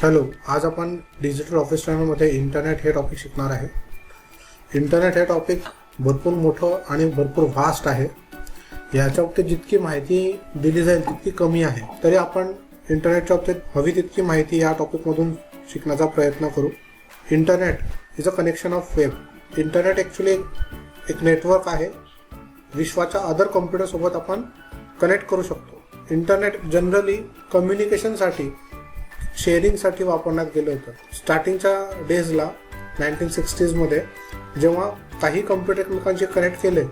Hello, आज आपण digital office चॅनलमध्ये इंटरनेट हे टॉपिक शिकणार आहे. इंटरनेट हे टॉपिक भरपूर मोठं आणि भरपूर व्हास्ट आहे. याच्या बाबतीत जितकी माहिती दिली जाईल तितकी कमी आहे. तरी आपण इंटरनेटच्या बाबतीत हवी तितकी माहिती या टॉपिकमधून शिकण्याचा प्रयत्न करू. Internet is a connection of web. Internet actually एक नेटवर्क आहे. विश्वाच्या अदर कॉम्प्युटरसोबत आपण कनेक्ट करू शकतो. इंटरनेट जनरली कम्युनिकेशनसाठी, शेअरिंगसाठी वापरण्यात गेलं होतं. स्टार्टिंगच्या डेजला 1960मध्ये जेव्हा काही कम्प्युटर एकमेकांशी कनेक्ट केले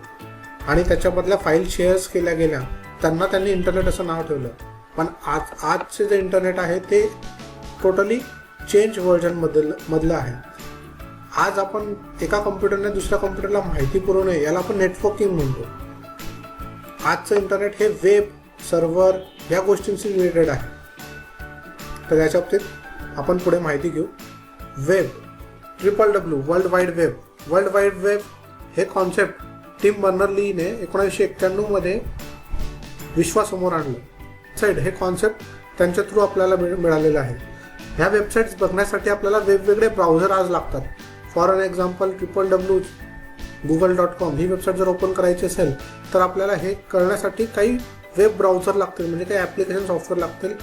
आणि त्याच्यामधल्या फाईल शेअर्स केल्या गेल्या, त्यांनी इंटरनेट असं नाव ठेवलं. पण आजचे जे इंटरनेट आहे ते टोटली चेंज व्हर्जनमधलं आहे. आज आपण एका कम्प्युटरने दुसऱ्या कम्प्युटरला माहिती पुरवणे याला आपण नेटवर्किंग म्हणतो. आजचं इंटरनेट हे वेब, सर्व्हर या गोष्टींशी रिलेटेड आहे. तर याच्या बाबतीत आपण पुढे माहिती घेऊ. Web, WWW, world wide web. World wide web हे कॉन्सेप्ट टिम बर्नर्लीने 1991मध्ये विश्वासमोर आणलं. वेबसाईट हे कॉन्सेप्ट त्यांच्या थ्रू आपल्याला मिळालेलं आहे. ह्या वेबसाईट्स बघण्यासाठी आपल्याला वेगवेगळे ब्राउझर आज लागतात. For an example www google.com ही वेबसाईट जर ओपन करायची असेल तर आपल्याला हे करण्यासाठी काही वेब ब्राउझर लागतील, म्हणजे काही ॲप्लिकेशन सॉफ्टवेअर लागतील.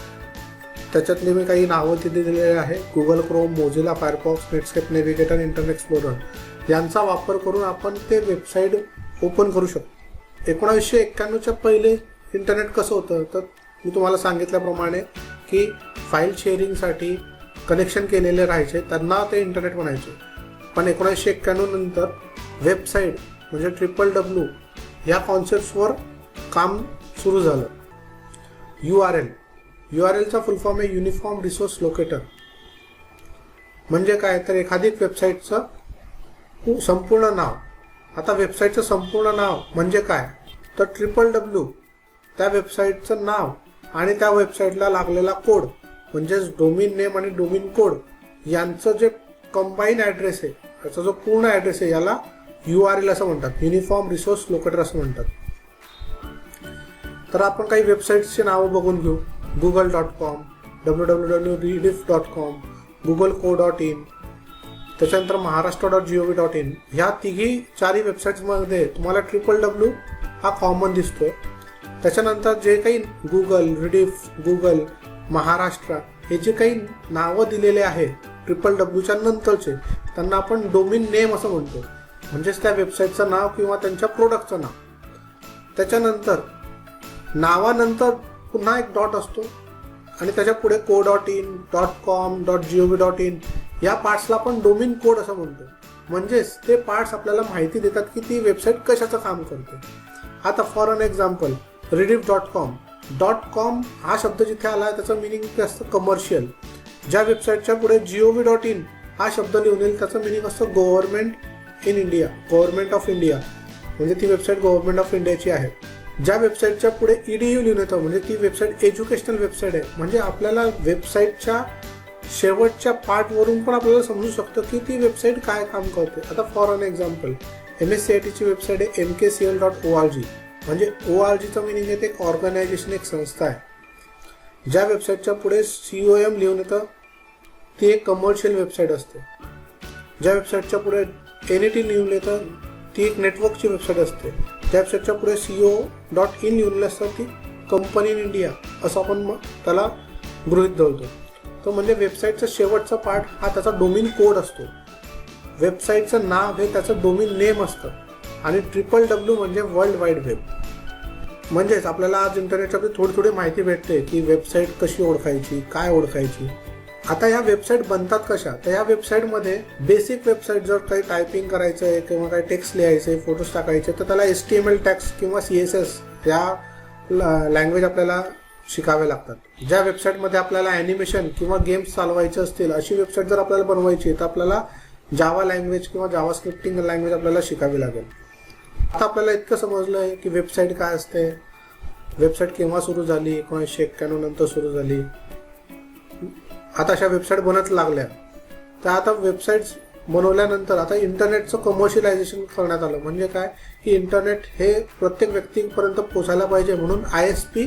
त्याच्यातले मी काही नावं तिथे दिलेले आहे. Google Chrome, Mozilla Firefox, Netscape Navigator, Internet Explorer यांचा वापर करून आपण ते वेबसाईट ओपन करू शकतो. 1991च्या पहिले इंटरनेट कसं होतं तर मी तुम्हाला सांगितल्याप्रमाणे की फाईल शेअरिंगसाठी कनेक्शन केलेले राहायचे, त्यांना ते इंटरनेट म्हणायचे. पण 1991 नंतर वेबसाईट म्हणजे WWW या कॉन्सेप्ट्सवर काम सुरू झालं. URLचा फुल फॉर्म आहे युनिफॉर्म रिसोर्स लोकेटर. म्हणजे काय तर एखादी वेबसाईटचं संपूर्ण नाव. आता वेबसाईटचं संपूर्ण नाव म्हणजे काय तर WWW त्या वेबसाईटचं नाव आणि त्या वेबसाईटला लागलेला कोड म्हणजेच डोमेन नेम आणि डोमेन कोड यांचं जे कंबाईन ॲड्रेस आहे, याचा जो पूर्ण ॲड्रेस आहे याला URL असं म्हणतात, युनिफॉर्म रिसोर्स लोकेटर असं म्हणतात. तर आपण काही वेबसाईट्सची नावं बघून घेऊ. google.com, www.rediff.com, googleco.in, त्याच्यानंतर महाराष्ट्र.gov.in. ह्या चारही वेबसाईट्समध्ये तुम्हाला WWW हा कॉमन दिसतोय. त्याच्यानंतर जे काही गुगल, रिडिफ, गुगल, महाराष्ट्र हे जे काही नावं दिलेले आहे WWWच्या नंतरचे, त्यांना आपण डोमेन नेम असं म्हणतो, म्हणजेच त्या वेबसाईटचं नाव किंवा त्यांच्या प्रोडक्टचं नाव. त्याच्यानंतर नावानंतर पुन्हा एक डॉट असतो आणि त्याच्या पुढे co.in, .com, .gov.in या पार्ट्सला आपण डोमेन कोड असं म्हणतो. म्हणजेच ते पार्ट्स आपल्याला माहिती देतात की ती वेबसाईट कशाचं काम करते. आता फॉर अन एक्झाम्पल rediff.com हा शब्द जिथे आला आहे त्याचं मिनिंग असतं कमर्शियल. ज्या वेबसाईटच्या पुढे gov.in हा शब्द लिहून येईल त्याचं मिनिंग असतं government in India, government of India, म्हणजे ती वेबसाईट गव्हर्नमेंट ऑफ इंडियाची आहे. ज्या वेबसाईटच्या पुढे edu लिहून येतं म्हणजे ती वेबसाईट एज्युकेशनल वेबसाईट आहे. म्हणजे आपल्याला वेबसाईटच्या शेवटच्या पार्टवरून पण आपल्याला समजू शकतं की ती वेबसाईट काय काम करते. आता फॉर अन एक्झाम्पल MSCITची वेबसाईट आहे mkcl.org, म्हणजे ORGचं मिनिंग आहे ते एक ऑर्गनायझेशन, एक संस्था आहे. ज्या वेबसाईटच्या पुढे COM लिहून येतं ती एक कमर्शियल वेबसाईट असते. ज्या वेबसाईटच्या पुढे NET लिहून येतं ती एक नेटवर्कची वेबसाईट असते. त्या वेबसाईटच्या पुढे co.in लिहिलेलं असतं ती कंपनी इन इंडिया असं आपण त्याला गृहीत धरतो. तो म्हणजे वेबसाईटचा शेवटचा पार्ट हा त्याचा डोमेन कोड असतो. वेबसाईटचं नाव हे त्याचं डोमेन नेम असतं. आणि WWW म्हणजे वर्ल्ड वाईड वेब. म्हणजेच आपल्याला आज इंटरनेटच्या थोडी माहिती भेटते की वेबसाईट कशी ओळखायची, काय ओळखायची. आता ह्या वेबसाईट बनतात कशा तर ह्या वेबसाईटमध्ये बेसिक वेबसाईट जर काही टायपिंग करायचं आहे किंवा काही टेक्स्ट लिहायचं आहे, फोटोज टाकायचे तर त्याला HTML टॅग्स किंवा CSS या लँग्वेज आपल्याला शिकावे लागतात. ज्या वेबसाईटमध्ये आपल्याला ॲनिमेशन किंवा गेम्स चालवायचे असतील अशी वेबसाईट जर आपल्याला बनवायची तर आपल्याला जावा लँग्वेज किंवा जावा स्क्रिप्टिंग लँग्वेज आपल्याला शिकावी लागेल. आता आपल्याला इतकं समजलं आहे की वेबसाईट काय असते, वेबसाईट केव्हा सुरू झाली, 1991 नंतर सुरू झाली. आता अशा वेबसाईट बनत लागल्या. तर आता वेबसाईट्स बनवल्यानंतर आता इंटरनेटचं कमर्शियलायझेशन करण्यात आलं. म्हणजे काय की इंटरनेट हे प्रत्येक व्यक्तीपर्यंत पोचायला पाहिजे म्हणून ISP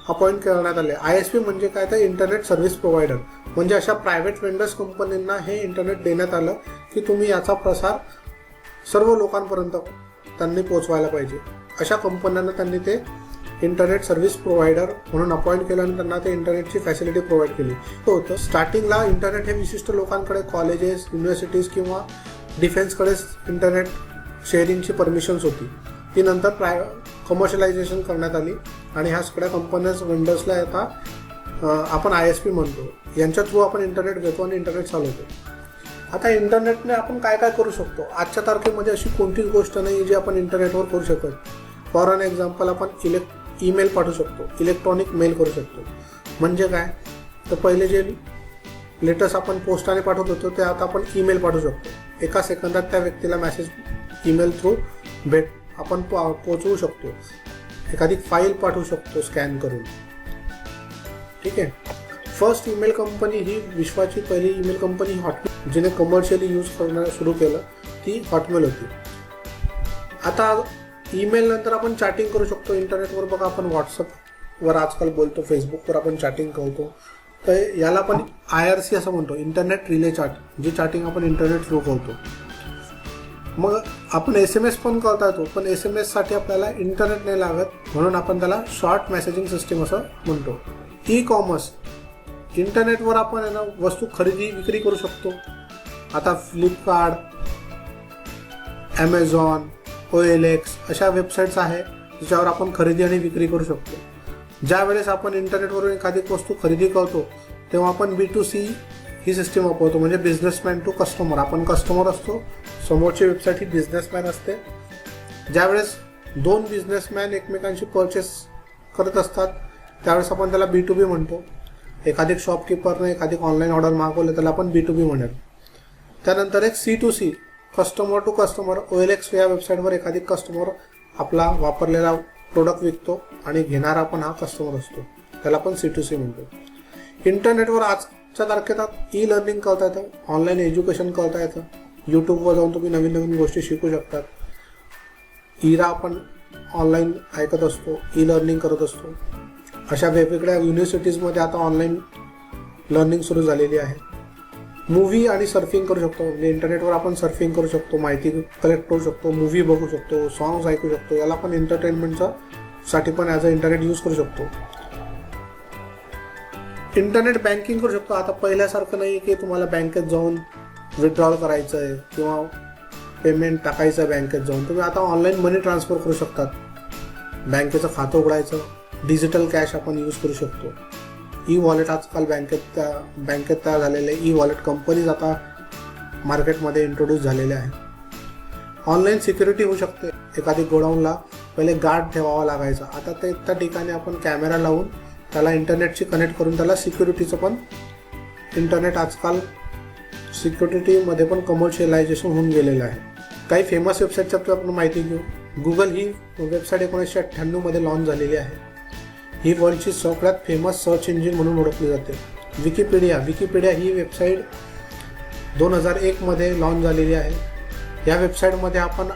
अपॉइंट करण्यात आले. ISP म्हणजे काय तर इंटरनेट सर्व्हिस प्रोव्हायडर, म्हणजे अशा प्रायव्हेट वेंडर्स कंपनींना हे इंटरनेट देण्यात आलं की तुम्ही याचा प्रसार सर्व लोकांपर्यंत त्यांनी पोहोचवायला पाहिजे. अशा कंपन्यांना त्यांनी ते इंटरनेट सर्व्हिस प्रोव्हायडर म्हणून अपॉइंट केलं आणि त्यांना ते इंटरनेटची फॅसिलिटी प्रोव्हाइड केली. होतं स्टार्टिंगला इंटरनेट हे विशिष्ट लोकांकडे, कॉलेजेस, युनिव्हर्सिटीज किंवा डिफेन्सकडेच इंटरनेट शेअरिंगची परमिशन्स होती. ती नंतर कमर्शियलायझेशन करण्यात आली आणि ह्या सगळ्या कंपन्याज वेंडर्सला आता आपण ISP म्हणतो, यांच्या थ्रू आपण इंटरनेट घेतो आणि इंटरनेट चालवतो. आता इंटरनेटने आपण काय काय करू शकतो. आजच्या तारखेमध्ये अशी कोणतीच गोष्ट नाही जी आपण इंटरनेटवर करू शकत. फॉर एन एक्झाम्पल, आपण ईमेल पाठवू शकतो, इलेक्ट्रॉनिक मेल करू शकतो. म्हणजे काय तर पहिले जे लेटर्स आपण पोस्टाने पाठवत होतो ते आता आपण ईमेल पाठवू शकतो. एका सेकंदात त्या व्यक्तीला मेसेज ईमेल थ्रू आपण पोचवू शकतो. एखादी फाईल पाठवू शकतो स्कॅन करून. ठीक आहे. फर्स्ट ईमेल कंपनी ही विश्वाची पहिली ईमेल कंपनी हॉटमेल, जिने कमर्शियली यूज करणं सुरू केलं, ती हॉटमेल होती. आता ईमेल नंतर आपण चॅटिंग करू शकतो इंटरनेटवर. बघा, आपण व्हॉट्सअपवर आजकाल बोलतो, फेसबुकवर आपण चॅटिंग करतो. तर याला आपण IRC असं म्हणतो, इंटरनेट रिले चॅट, जी चॅटिंग आपण इंटरनेट थ्रू करतो. मग आपण SMS पण करता येतो, पण SMS साठी आपल्याला इंटरनेट नाही लागत, म्हणून आपण त्याला शॉर्ट मेसेजिंग सिस्टीम असं म्हणतो. ई-कॉमर्स, इंटरनेटवर आपण वस्तू खरेदी विक्री करू शकतो. आता फ्लिपकार्ट, Amazon, OLX अशा वेबसाईट्स आहे ज्याच्यावर आपण खरेदी आणि विक्री करू शकतो. ज्या वेळेस आपण इंटरनेटवरून एखादी वस्तू खरेदी करतो तेव्हा आपण B2C ही सिस्टीम वापरतो, म्हणजे बिझनेसमॅन टू कस्टमर. आपण कस्टमर असतो, समोरची वेबसाईट ही बिझनेसमॅन असते. ज्यावेळेस दोन बिझनेसमॅन एकमेकांशी परचेस करत असतात त्यावेळेस आपण त्याला B2B म्हणतो. एखादी शॉपकीपरने एखादी ऑनलाईन ऑर्डर मागवलं त्याला आपण B2B म्हणेल. त्यानंतर एक C2C, customer to customer. OLX या वेबसाईटवर एखादी कस्टमर आपला वापरलेला प्रोडक्ट विकतो आणि घेणारा पण हा कस्टमर असतो, त्याला आपण C2C म्हणतो. इंटरनेटवर आजच्या तारखेत ई-लर्निंग करता येतं, ऑनलाईन एज्युकेशन करता येतं. यूट्यूबवर जाऊन तुम्ही नवीन नवीन गोष्टी शिकू शकतात. इरा आपण ऑनलाईन ऐकत असतो, ई-लर्निंग करत असतो. अशा वेगवेगळ्या युनिव्हर्सिटीजमध्ये आता ऑनलाईन लर्निंग सुरू झालेली आहे. मूव्ही आणि सर्फिंग करू शकतो, म्हणजे इंटरनेटवर आपण सर्फिंग करू शकतो, माहिती कलेक्ट करू शकतो, मूव्ही बघू शकतो, सॉंग्स ऐकू शकतो. याला आपण एंटरटेनमेंटचा साठी पण ॲज अ इंटरनेट यूज करू शकतो. इंटरनेट बँकिंग करू शकतो. आता पहिल्यासारखं नाही की तुम्हाला बँकेत जाऊन विथड्रॉल करायचं आहे किंवा पेमेंट टाकायचं आहे बँकेत जाऊन. तुम्ही आता ऑनलाईन मनी ट्रान्सफर करू शकतात. बँकेचं खातं उघडायचं, डिजिटल कॅश आपण यूज करू शकतो. ई-वॉलेट आजकाल बँकेत तयार झालेले ई-वॉलेट कंपनीज आता मार्केटमध्ये इंट्रोड्यूस झालेले आहे. ऑनलाईन सिक्युरिटी होऊ शकते. एखादी गोडाऊनला पहिले गार्ड ठेवावा लागायचा, आता ते त्या ठिकाणी आपण कॅमेरा लावून त्याला इंटरनेटशी कनेक्ट करून त्याला सिक्युरिटीचं पण, इंटरनेट आजकाल सिक्युरिटीमध्ये पण कमर्शियलायझेशन होऊन गेलेलं आहे. काही फेमस वेबसाईटच्या आपण माहिती घेऊ. गुगल ही वेबसाईट 1998 लॉन्च झालेली आहे. ही वर्ल्डची सगळ्यात फेमस सर्च इंजिन म्हणून ओळखली जाते. विकिपीडिया ही वेबसाईट 2001 लॉन्च झालेली आहे. या वेबसाईटमध्ये आपण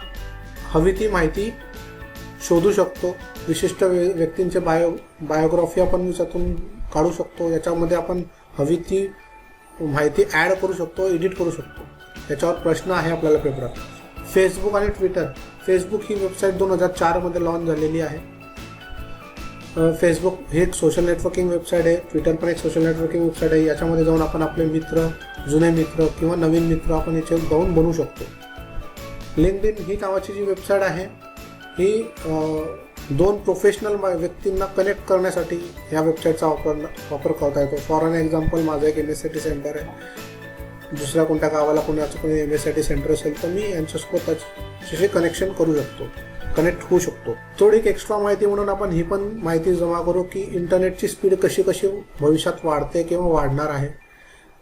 हवी ती माहिती शोधू शकतो. विशिष्ट व्यक्तींचे बायोग्राफी आपण याच्यातून काढू शकतो. याच्यामध्ये आपण हवी ती माहिती ॲड करू शकतो, एडिट करू शकतो. याच्यावर प्रश्न आहे आपल्याला पेपरात. फेसबुक आणि ट्विटर. फेसबुक ही वेबसाईट 2004 लॉन्च झालेली आहे. फेसबुक हे एक सोशल नेटवर्किंग वेबसाईट आहे. ट्विटर पण एक सोशल नेटवर्किंग वेबसाईट आहे. याच्यामध्ये जाऊन आपण आपले मित्र, जुने मित्र किंवा नवीन मित्र आपण याच्यावर जाऊन बनवू शकतो. लिंक्डइन ही नावाची जी वेबसाईट आहे ही दोन प्रोफेशनल व्यक्तींना कनेक्ट करण्यासाठी ह्या वेबसाईटचा वापर करता येतो. फॉर एन एक्झाम्पल, माझं एक MSIT सेंटर आहे. दुसऱ्या कोणत्या गावाला कोणाचं कोणी MSIT सेंटर असेल तर मी यांच्यासोबत त्याच्याशी कनेक्शन करू शकतो, कनेक्ट होऊ शकतो. थोडी एक एक्स्ट्रा माहिती म्हणून आपण ही पण माहिती जमा करू की इंटरनेटची स्पीड कशी कशी भविष्यात वाढते किंवा वाढणार आहे.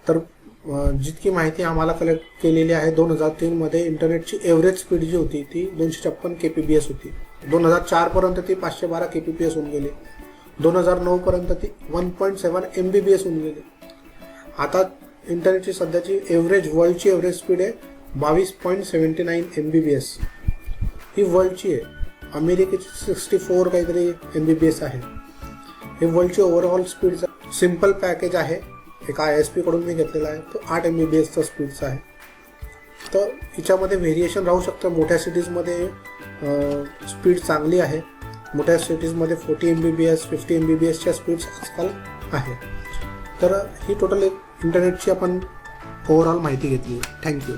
तर जितकी माहिती आम्हाला कलेक्ट केलेली आहे, 2003 इंटरनेटची एव्हरेज स्पीड जी होती ती 256 kbps होती. 2004 ती 512 kbps होऊन गेली. 2009 ती 1.7 Mbps होऊन गेली. आता इंटरनेटची सध्याची वर्ल्डची एव्हरेज स्पीड आहे 22.79 Mbps. ही वर्ल्डची आहे. अमेरिकेची 64 काहीतरी Mbps आहे. हे वर्ल्डची ओव्हरऑल स्पीडचं सिम्पल पॅकेज आहे. एक ISP कडून मी घेतलेला आहे. तो 8 MBPSचा स्पीडचा आहे. तर हिच्यामध्ये व्हेरिएशन राहू शकतं. मोठ्या सिटीजमध्ये स्पीड चांगली आहे. मोठ्या सिटीजमध्ये 40 MBPS 50 MBPSच्या स्पीड्स आजकाल आहे. तर ही टोटल इंटरनेटची आपण ओव्हरऑल माहिती घेतली. थँक्यू.